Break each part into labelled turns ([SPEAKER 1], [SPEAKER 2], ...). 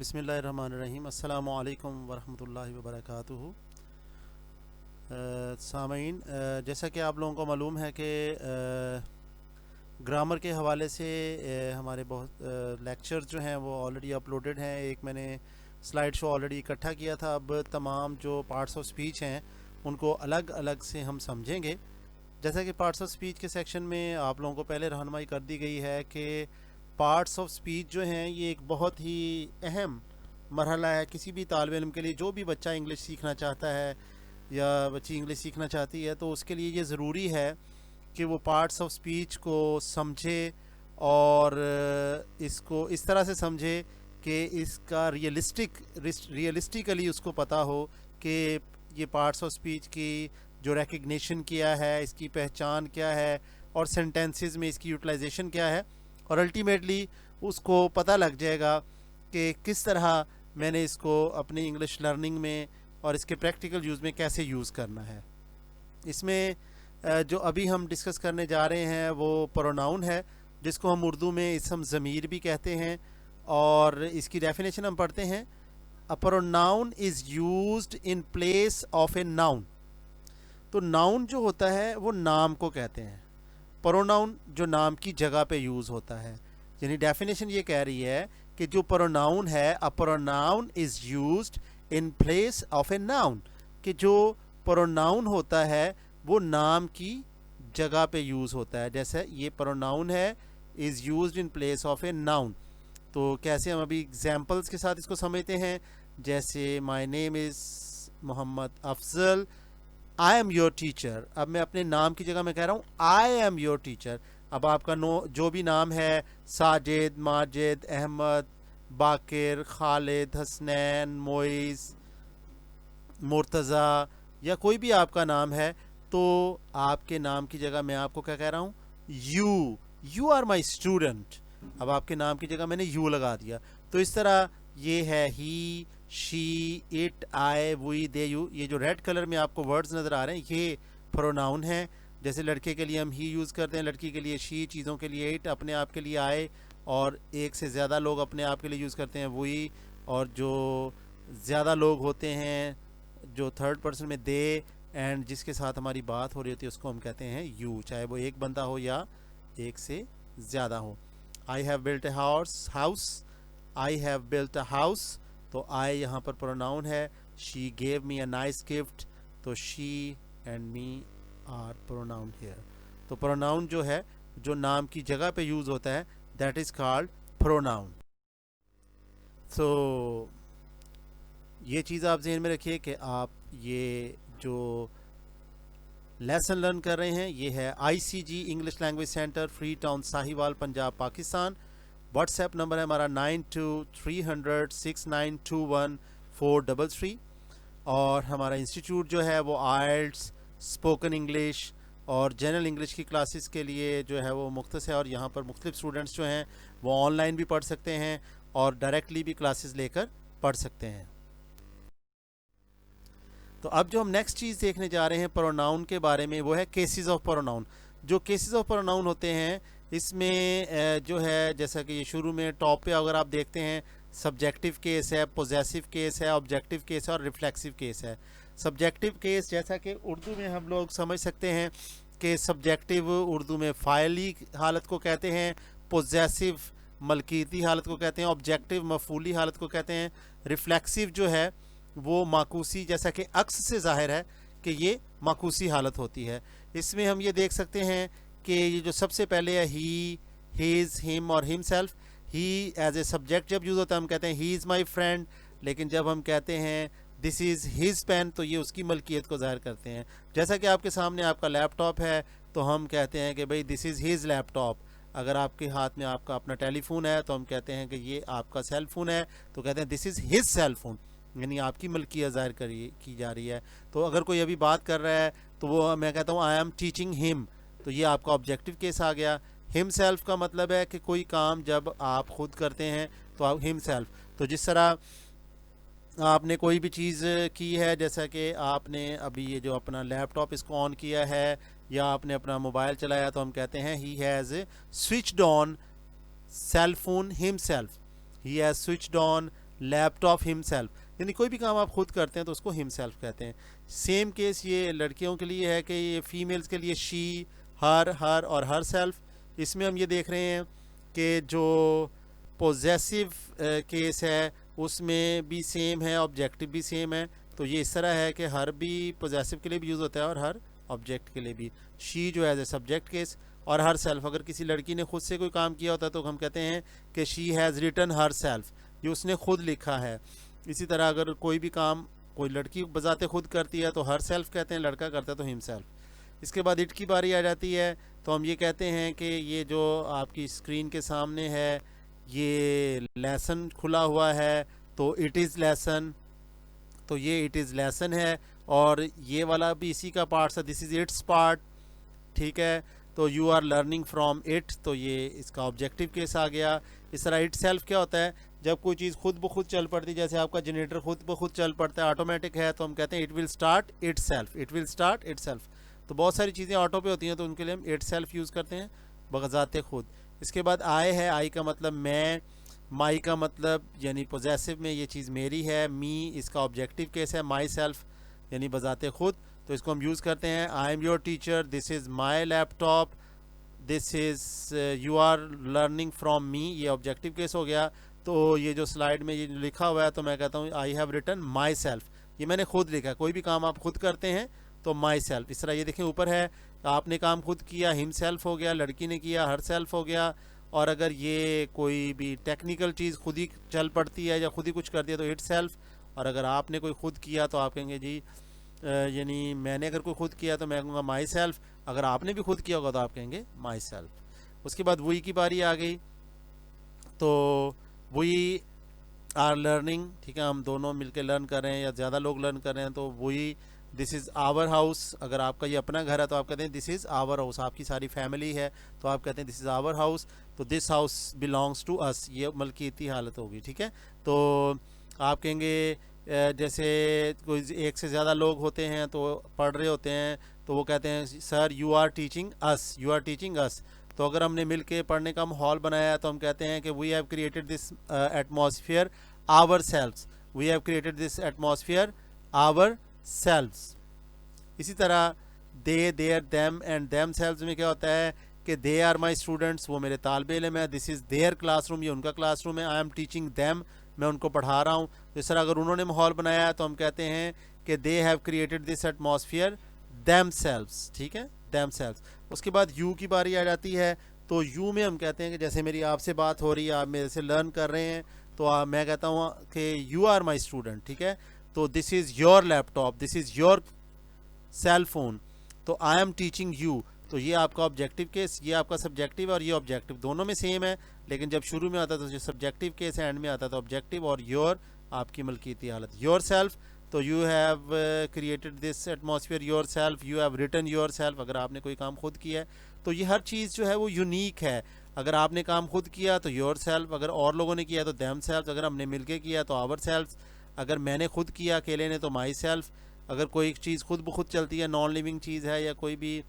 [SPEAKER 1] बिस्मिल्लाहिर्रहमानिर्रहीम अस्सलामु अलैकुम वरहमतुल्लाहि वबरकातुहू। सामीन, जैसा कि आप लोगों को मालूम है कि ग्रामर के हवाले से हमारे बहुत लेक्चर्स जो हैं वो ऑलरेडी अपलोडेड हैं। एक मैंने स्लाइड शो ऑलरेडी इकट्ठा किया था। अब तमाम जो पार्ट्स ऑफ स्पीच हैं उनको अलग अलग से हम समझेंगे। जैसा कि पार्ट्स ऑफ स्पीच के सेक्शन में आप लोगों को पहले रहनुमाई कर दी गई है कि पार्ट्स ऑफ स्पीच जो हैं ये एक बहुत ही अहम मरहला है किसी भी तालिब इल्म के लिए। जो भी बच्चा इंग्लिश सीखना चाहता है या बच्ची इंग्लिश सीखना चाहती है तो उसके लिए ये ज़रूरी है कि वो पार्ट्स ऑफ स्पीच को समझे और इसको इस तरह से समझे कि इसका रियलिस्टिकली उसको पता हो कि ये पार्ट्स ऑफ स्पीच की जो रिकग्निशन किया है, इसकी पहचान क्या है और सेंटेंसेस में इसकी यूटिलाइजेशन क्या है, और अल्टीमेटली उसको पता लग जाएगा कि किस तरह मैंने इसको अपनी इंग्लिश लर्निंग में और इसके प्रैक्टिकल यूज़ में कैसे यूज़ करना है। इसमें जो अभी हम डिस्कस करने जा रहे हैं वो प्रोनाउन है, जिसको हम उर्दू में इसम ज़मीर भी कहते हैं। और इसकी डेफिनेशन हम पढ़ते हैं। A pronoun is used in place of a noun. तो नाउन जो होता है वो नाम को कहते हैं, प्रोनाउन जो नाम की जगह पे यूज़ होता है। यानी डेफिनेशन ये कह रही है कि जो प्रोनाउन है, a pronoun is used in place of a noun, कि जो प्रोनाउन होता है वो नाम की जगह पे यूज़ होता है। जैसे ये प्रोनाउन है, is used in place of a noun. तो कैसे हम अभी एग्जांपल्स के साथ इसको समझते हैं। जैसे my name is Mohammad Afzal, I am your teacher. अब मैं अपने नाम की जगह मैं कह रहा हूँ आई एम योर टीचर। अब आपका जो भी नाम है, साजिद, माजिद, अहमद, बाकिर, खालिद, हसनैन, मोइज़, मुर्तज़ा या कोई भी आपका नाम है, तो आपके नाम की जगह मैं आपको क्या कह रहा हूँ, यू आर माई स्टूडेंट। अब आपके नाम की जगह मैंने यू लगा दिया। तो इस तरह ये है he, she, it, I, we, they, you. ये जो रेड कलर में आपको वर्ड्स नज़र आ रहे हैं ये प्रोनाउन हैं। जैसे लड़के के लिए हम ही यूज़ करते हैं, लड़की के लिए शी, चीज़ों के लिए इट, अपने आप के लिए आए, और एक से ज़्यादा लोग अपने आप के लिए यूज़ करते हैं वी। और जो ज़्यादा लोग होते हैं जो थर्ड पर्सन में दे, एंड जिसके साथ हमारी बात हो रही होती है उसको हम कहते हैं यू, चाहे वो एक बंदा हो या एक से ज़्यादा हो। I have built a house, I have built a house, तो आई यहाँ पर प्रोनाउन है। She gave me a nice gift, तो she and me are pronoun here. तो प्रोनाउन जो है जो नाम की जगह पे यूज़ होता है, दैट इज़ कॉल्ड प्रोनाउन। तो ये चीज़ आप जहन में रखिए कि आप ये जो लेसन लर्न कर रहे हैं ये है ICG English language centre, free town, Sahiwal, Punjab, Pakistan. WhatsApp number है हमारा 923006921433। और हमारा इंस्टीट्यूट जो है वो आइल्ट्स, स्पोकन इंग्लिश और जनरल इंग्लिश की क्लासेस के लिए जो है वो मुख्तस है। और यहाँ पर मुख्तलिफ स्टूडेंट्स जो हैं वो ऑनलाइन भी पढ़ सकते हैं और डायरेक्टली भी क्लासेस लेकर पढ़ सकते हैं। तो अब जो हम नेक्स्ट चीज़ देखने जा रहे हैं प्रोनाउन के बारे में, वो है केसेस ऑफ प्रोनाउन। जो केसेस ऑफ प्रोनाउन होते हैं इसमें जो है, जैसा कि ये शुरू में टॉप पे अगर आप देखते हैं, सब्जेक्टिव केस है, पोजेसिव केस है, ऑब्जेक्टिव केस है और रिफ्लेक्सिव केस है। सब्जेक्टिव केस जैसा कि उर्दू में हम लोग समझ सकते हैं कि सब्जेक्टिव उर्दू में फ़ाइली हालत को कहते हैं, पोजेसिव मलकीती हालत को कहते हैं, ऑब्जेक्टिव मफूली हालत को कहते हैं। रिफ्लेक्सिव जो है वो माकूसी, जैसा कि अक्स से ज़ाहिर है कि ये माकूसी हालत होती है। इसमें हम ये देख सकते हैं कि ये जो सबसे पहले है ही, हीज़, हिम और himself. He as a subject जब यूज़ होता है हम कहते हैं ही इज़ माई फ्रेंड, लेकिन जब हम कहते हैं दिस इज़ हिज पेन तो ये उसकी मलकियत को ज़ाहिर करते हैं। जैसा कि आपके सामने आपका लैपटॉप है तो हम कहते हैं कि भाई दिस इज़ हिज लैपटॉप। अगर आपके हाथ में आपका अपना टेलीफोन है तो हम कहते हैं कि ये आपका सेल फ़ोन है, तो कहते हैं this is his cell phone, यानी आपकी मलकियत ज़ाहिर की जा रही है। तो अगर कोई अभी बात कर रहा है तो वो मैं कहता हूँ आई एम टीचिंग हिम, तो ये आपका ऑब्जेक्टिव केस आ गया। हिम सेल्फ का मतलब है कि कोई काम जब आप खुद करते हैं तो आप हिम सेल्फ। तो जिस तरह आपने कोई भी चीज़ की है, जैसा कि आपने अभी ये जो अपना लैपटॉप इसको ऑन किया है या आपने अपना मोबाइल चलाया, तो हम कहते हैं he has switched on sale phone himself, he has switched on laptop himself, यानी कोई भी काम आप खुद करते हैं तो उसको हिमसेल्फ कहते हैं। सेम केस ये लड़कियों के लिए है कि ये फीमेल्स के लिए शी, हर और हर सेल्फ। इसमें हम ये देख रहे हैं कि जो पोजेसिव केस है उसमें भी सेम है, ऑब्जेक्टिव भी सेम है। तो ये इस तरह है कि हर भी पोजेसिव के लिए भी यूज़ होता है और हर ऑब्जेक्ट के लिए भी। शी जो एज ए सब्जेक्ट केस, और हर सेल्फ अगर किसी लड़की ने खुद से कोई काम किया होता है तो हम कहते हैं कि she has written herself, ये उसने खुद लिखा है। इसी तरह अगर कोई भी काम कोई लड़की बजाते खुद करती है तो हर सेल्फ कहते हैं, लड़का करता है तो हिमसेल्फ। इसके बाद इट की बारी आ जाती है, तो हम ये कहते हैं कि ये जो आपकी स्क्रीन के सामने है ये लेसन खुला हुआ है तो इट इज़ लेसन, तो ये इट इज़ लेसन है। और ये वाला भी इसी का पार्ट है, दिस इज़ इट्स पार्ट, ठीक है। तो you are learning from it, तो ये इसका ऑब्जेक्टिव केस आ गया। इस तरह इट सेल्फ क्या होता है, जब कोई चीज़ खुद ब खुद चल पड़ती है, जैसे आपका जनरेटर खुद ब खुद चल पड़ता है, ऑटोमेटिक है, तो हम कहते हैं it will start it self, it will start it self. तो बहुत सारी चीज़ें ऑटो पे होती हैं तो उनके लिए हम इट सेल्फ यूज़ करते हैं, बजाते खुद। इसके बाद आई है, आई का मतलब मैं, माई का मतलब यानी पोजेसिव में ये चीज़ मेरी है, मी इसका ऑब्जेक्टिव केस है, माई सेल्फ यानी बजाते खुद, तो इसको हम यूज़ करते हैं। I am your teacher, this is my laptop, this is you are learning from me, ये ऑब्जेक्टिव केस हो गया। तो ये जो स्लाइड में ये लिखा हुआ है तो मैं कहता हूँ I have written myself, ये मैंने खुद लिखा। कोई भी काम आप खुद करते हैं तो माई सेल्फ। इस तरह ये देखें ऊपर है, आपने काम खुद किया हिम सेल्फ हो गया, लड़की ने किया हर सेल्फ हो गया। और अगर ये कोई भी टेक्निकल चीज़ खुद ही चल पड़ती है या खुद ही कुछ कर दिया तो इट सेल्फ। और अगर आपने कोई खुद किया तो आप कहेंगे जी यानी मैंने अगर कोई खुद किया तो मैं कहूँगा माई सेल्फ, अगर आपने भी खुद किया होगा तो आप कहेंगे माई सेल्फ। उसके बाद वही की बारी आ गई, तो वी आर लर्निंग, ठीक है, हम दोनों मिलकर लर्न कर रहे हैं या ज़्यादा लोग लर्न कर रहे हैं, तो वही दिस इज़ आवर हाउस। अगर आपका ये अपना घर है तो आप कहते हैं दिस इज़ आवर हाउस, आपकी सारी फैमिली है तो आप कहते हैं दिस इज़ आवर हाउस, तो this house belongs to us, ये मलकीती हालत होगी, ठीक है। तो आप कहेंगे जैसे कोई एक से ज़्यादा लोग होते हैं तो पढ़ रहे होते हैं तो वो कहते हैं sir you are teaching us, you are teaching us. तो अगर हमने मिल के पढ़ने का माहौल बनाया तो हम कहते हैं कि we have created this atmosphere ourselves, we have created this atmosphere ourselves. इसी तरह they, there, them and themselves में क्या होता है कि दे आर माई स्टूडेंट्स, वो मेरे तालिब इल्म है, दिस इज़ देयर क्लासरूम, ये उनका क्लासरूम है, आई एम टीचिंग देम, मैं उनको पढ़ा रहा हूँ। तो इस तरह अगर उन्होंने माहौल बनाया तो हम कहते हैं कि they have created this atmosphere them selves, ठीक है, देम सेल्व्स। उसके बाद यू की बारी आ जाती है, तो यू में हम कहते हैं कि जैसे मेरी आपसे बात हो रही है, आप मेरे से लर्न कर रहे हैं, तो मैं कहता हूँ कि यू आर माई स्टूडेंट, ठीक है। तो this is your laptop, this is your cell phone, तो आई एम टीचिंग यू, तो ये आपका ऑब्जेक्टिव केस, ये आपका सब्जेक्टिव और ये ऑब्जेक्टिव दोनों में सेम है, लेकिन जब शुरू में आता है तो जो सब्जेक्टिव केस है, एंड में आता है तो ऑब्जेक्टिव। और योर आपकी मलकीती हालत, योर सेल्फ, तो you have created this atmosphere yourself, you have written yourself, अगर आपने कोई काम खुद किया है तो ये हर चीज़ जो है वो यूनिक है। अगर आपने काम खुद किया तो योर सेल्फ, अगर और लोगों ने किया तो देम सेल्फ, अगर हमने मिलके किया तो आवर सेल्फ, अगर मैंने खुद किया अकेले ने तो माई सेल्फ। अगर कोई चीज़ खुद ब खुद चलती है, नॉन लिविंग चीज़ है या कोई भी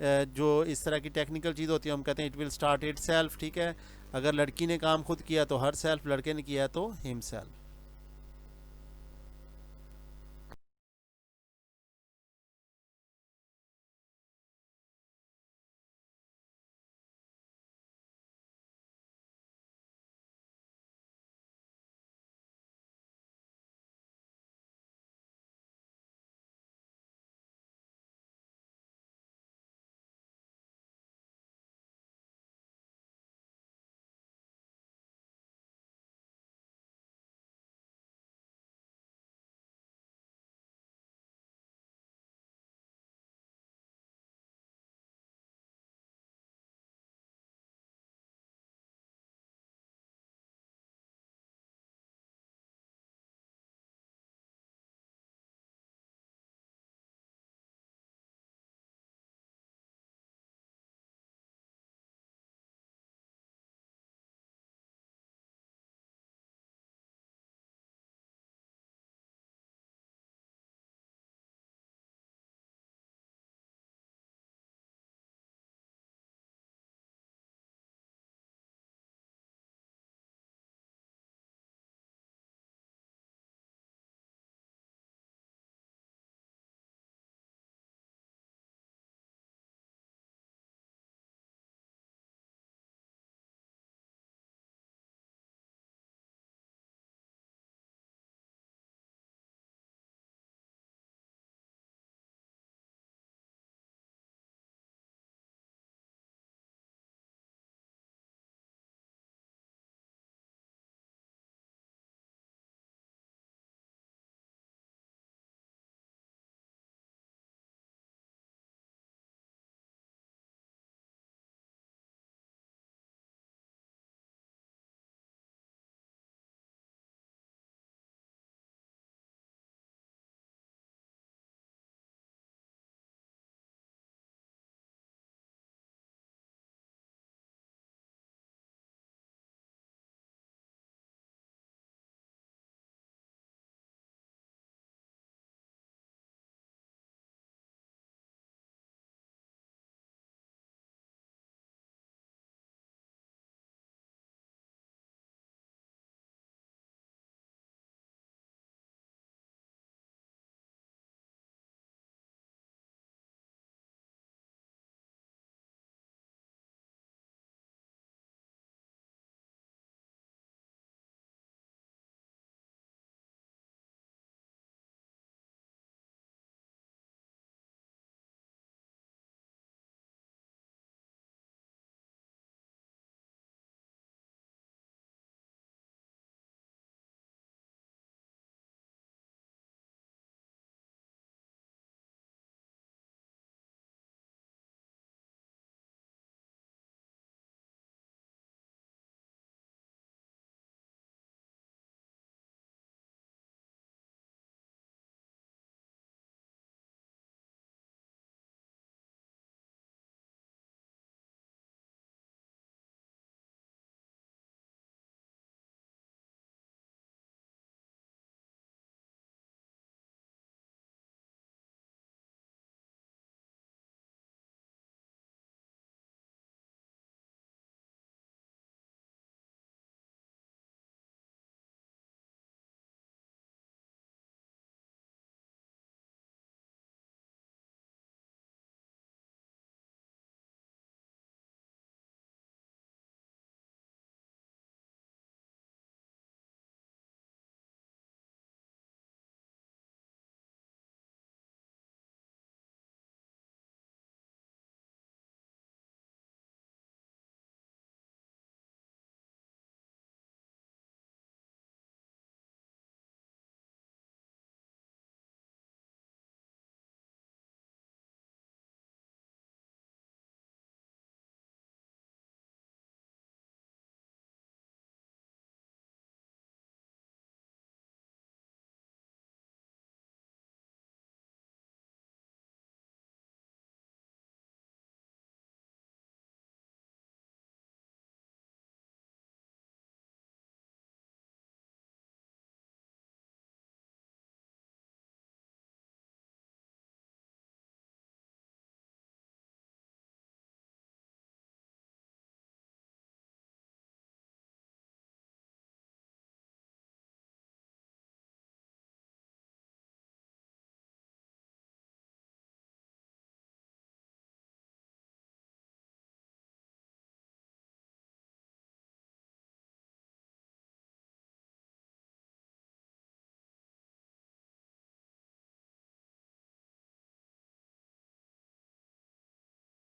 [SPEAKER 1] जो इस तरह की टेक्निकल चीज़ होती है, हम कहते हैं it will start it self, ठीक है। अगर लड़की ने काम खुद किया तो हर सेल्फ, लड़के ने किया तो हिम सेल्फ।